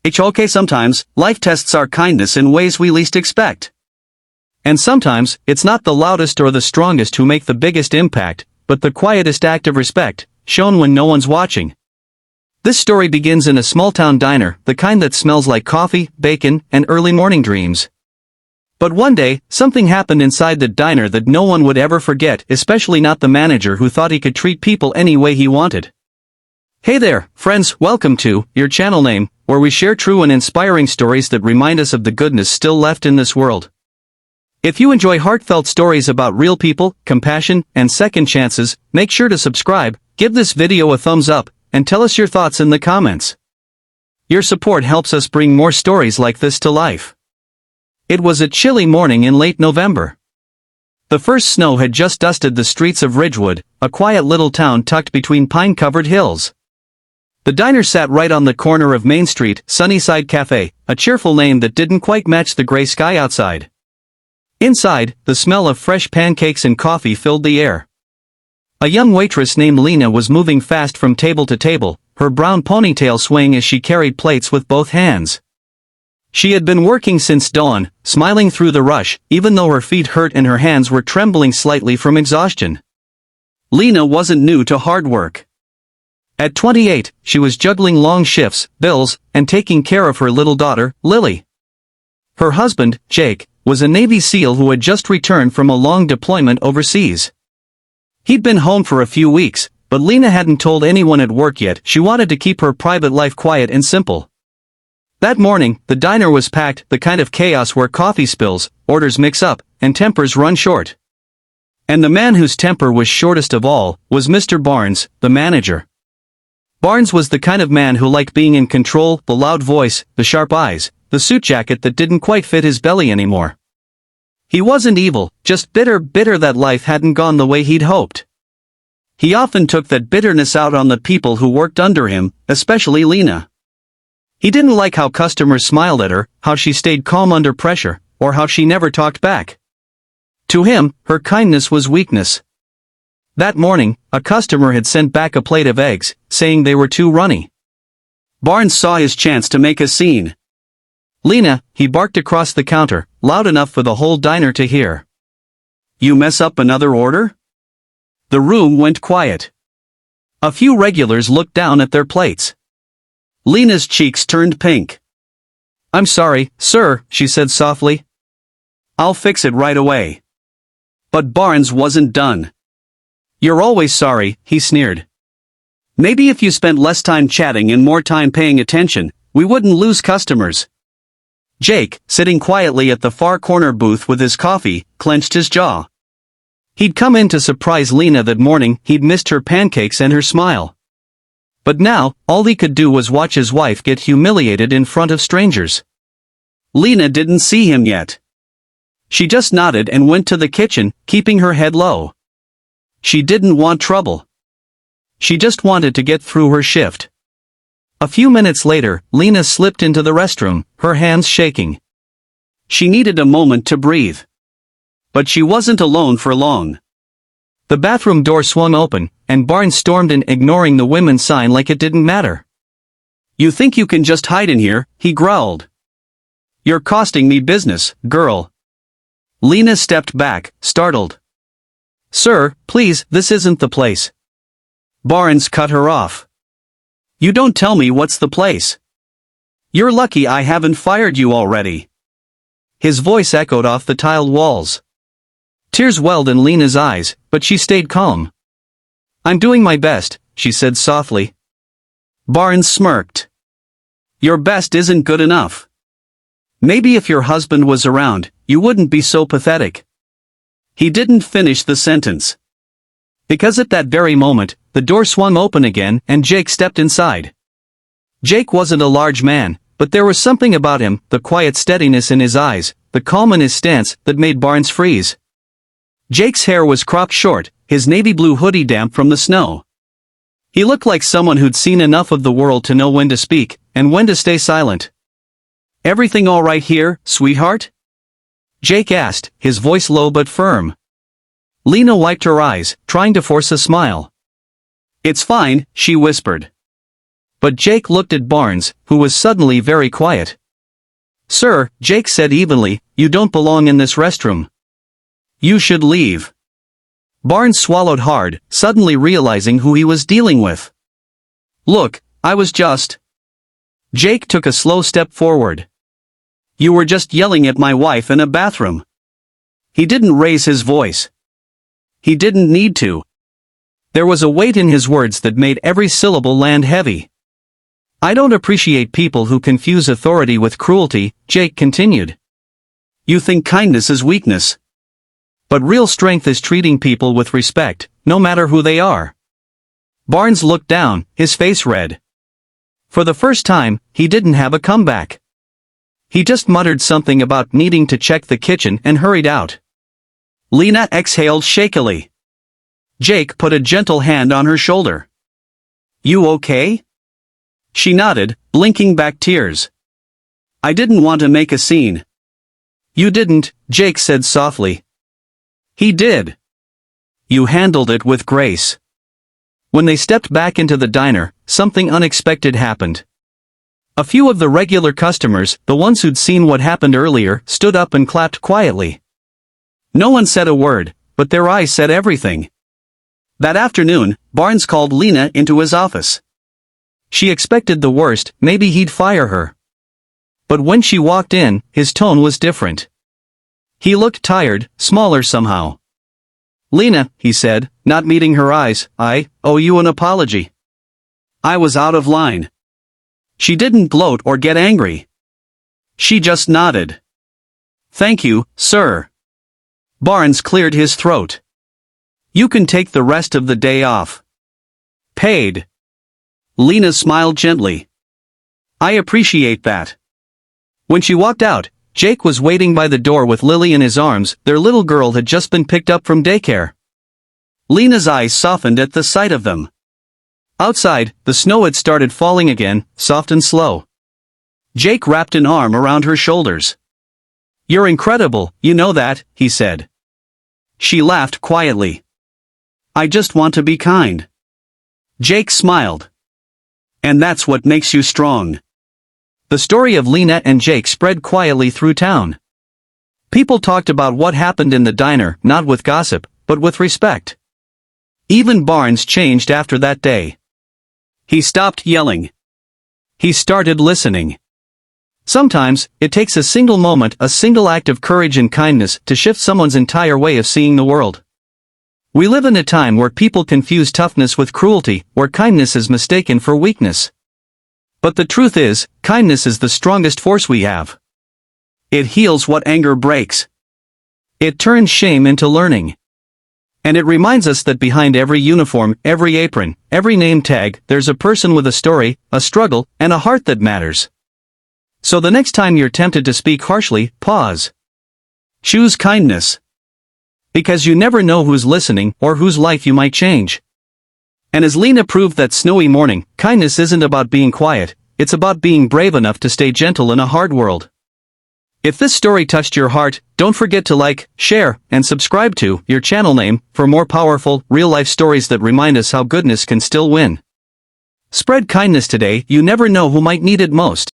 It's okay, sometimes life tests our kindness in ways we least expect. And sometimes, it's not the loudest or the strongest who make the biggest impact, but the quietest act of respect, shown when no one's watching. This story begins in a small-town diner, the kind that smells like coffee, bacon, and early morning dreams. But one day, something happened inside the diner that no one would ever forget, especially not the manager who thought he could treat people any way he wanted. Hey there, friends, welcome to your channel name, where we share true and inspiring stories that remind us of the goodness still left in this world. If you enjoy heartfelt stories about real people, compassion, and second chances, make sure to subscribe, give this video a thumbs up, and tell us your thoughts in the comments. Your support helps us bring more stories like this to life. It was a chilly morning in late November. The first snow had just dusted the streets of Ridgewood, a quiet little town tucked between pine-covered hills. The diner sat right on the corner of Main Street, Sunnyside Cafe, a cheerful name that didn't quite match the gray sky outside. Inside, the smell of fresh pancakes and coffee filled the air. A young waitress named Lena was moving fast from table to table, her brown ponytail swaying as she carried plates with both hands. She had been working since dawn, smiling through the rush, even though her feet hurt and her hands were trembling slightly from exhaustion. Lena wasn't new to hard work. At 28, she was juggling long shifts, bills, and taking care of her little daughter, Lily. Her husband, Jake, was a Navy SEAL who had just returned from a long deployment overseas. He'd been home for a few weeks, but Lena hadn't told anyone at work yet. She wanted to keep her private life quiet and simple. That morning, the diner was packed, the kind of chaos where coffee spills, orders mix up, and tempers run short. And the man whose temper was shortest of all was Mr. Barnes, the manager. Barnes was the kind of man who liked being in control, the loud voice, the sharp eyes, the suit jacket that didn't quite fit his belly anymore. He wasn't evil, just bitter that life hadn't gone the way he'd hoped. He often took that bitterness out on the people who worked under him, especially Lena. He didn't like how customers smiled at her, how she stayed calm under pressure, or how she never talked back. To him, her kindness was weakness. That morning, a customer had sent back a plate of eggs, saying they were too runny. Barnes saw his chance to make a scene. "Lena," he barked across the counter, loud enough for the whole diner to hear. "You mess up another order?" The room went quiet. A few regulars looked down at their plates. Lena's cheeks turned pink. "I'm sorry, sir," she said softly. "I'll fix it right away." But Barnes wasn't done. "You're always sorry," he sneered. "Maybe if you spent less time chatting and more time paying attention, we wouldn't lose customers." Jake, sitting quietly at the far corner booth with his coffee, clenched his jaw. He'd come in to surprise Lena that morning. He'd missed her pancakes and her smile. But now, all he could do was watch his wife get humiliated in front of strangers. Lena didn't see him yet. She just nodded and went to the kitchen, keeping her head low. She didn't want trouble. She just wanted to get through her shift. A few minutes later, Lena slipped into the restroom, her hands shaking. She needed a moment to breathe. But she wasn't alone for long. The bathroom door swung open, and Barnes stormed in, ignoring the women's sign like it didn't matter. "You think you can just hide in here?" he growled. "You're costing me business, girl." Lena stepped back, startled. "Sir, please, this isn't the place." Barnes cut her off. "You don't tell me what's the place. You're lucky I haven't fired you already." His voice echoed off the tiled walls. Tears welled in Lena's eyes, but she stayed calm. "I'm doing my best," she said softly. Barnes smirked. "Your best isn't good enough. Maybe if your husband was around, you wouldn't be so pathetic." He didn't finish the sentence. Because at that very moment, the door swung open again and Jake stepped inside. Jake wasn't a large man, but there was something about him, the quiet steadiness in his eyes, the calm in his stance, that made Barnes freeze. Jake's hair was cropped short, his navy blue hoodie damp from the snow. He looked like someone who'd seen enough of the world to know when to speak, and when to stay silent. "Everything all right here, sweetheart?" Jake asked, his voice low but firm. Lena wiped her eyes, trying to force a smile. "It's fine," she whispered. But Jake looked at Barnes, who was suddenly very quiet. "Sir," Jake said evenly, "you don't belong in this restroom. You should leave." Barnes swallowed hard, suddenly realizing who he was dealing with. "Look, I was just..." Jake took a slow step forward. "You were just yelling at my wife in a bathroom." He didn't raise his voice. He didn't need to. There was a weight in his words that made every syllable land heavy. "I don't appreciate people who confuse authority with cruelty," Jake continued. "You think kindness is weakness. But real strength is treating people with respect, no matter who they are." Barnes looked down, his face red. For the first time, he didn't have a comeback. He just muttered something about needing to check the kitchen and hurried out. Lena exhaled shakily. Jake put a gentle hand on her shoulder. "You okay?" She nodded, blinking back tears. "I didn't want to make a scene." "You didn't," Jake said softly. "He did. You handled it with grace." When they stepped back into the diner, something unexpected happened. A few of the regular customers, the ones who'd seen what happened earlier, stood up and clapped quietly. No one said a word, but their eyes said everything. That afternoon, Barnes called Lena into his office. She expected the worst, maybe he'd fire her. But when she walked in, his tone was different. He looked tired, smaller somehow. "Lena," he said, not meeting her eyes, "I owe you an apology. I was out of line." She didn't gloat or get angry. She just nodded. "Thank you, sir." Barnes cleared his throat. "You can take the rest of the day off. Paid." Lena smiled gently. "I appreciate that." When she walked out, Jake was waiting by the door with Lily in his arms. Their little girl had just been picked up from daycare. Lena's eyes softened at the sight of them. Outside, the snow had started falling again, soft and slow. Jake wrapped an arm around her shoulders. "You're incredible, you know that," he said. She laughed quietly. "I just want to be kind." Jake smiled. "And that's what makes you strong." The story of Lena and Jake spread quietly through town. People talked about what happened in the diner, not with gossip, but with respect. Even Barnes changed after that day. He stopped yelling. He started listening. Sometimes, it takes a single moment, a single act of courage and kindness, to shift someone's entire way of seeing the world. We live in a time where people confuse toughness with cruelty, where kindness is mistaken for weakness. But the truth is, kindness is the strongest force we have. It heals what anger breaks. It turns shame into learning. And it reminds us that behind every uniform, every apron, every name tag, there's a person with a story, a struggle, and a heart that matters. So the next time you're tempted to speak harshly, pause. Choose kindness. Because you never know who's listening or whose life you might change. And as Lena proved that snowy morning, kindness isn't about being quiet, it's about being brave enough to stay gentle in a hard world. If this story touched your heart, don't forget to like, share, and subscribe to your channel name for more powerful, real-life stories that remind us how goodness can still win. Spread kindness today, you never know who might need it most.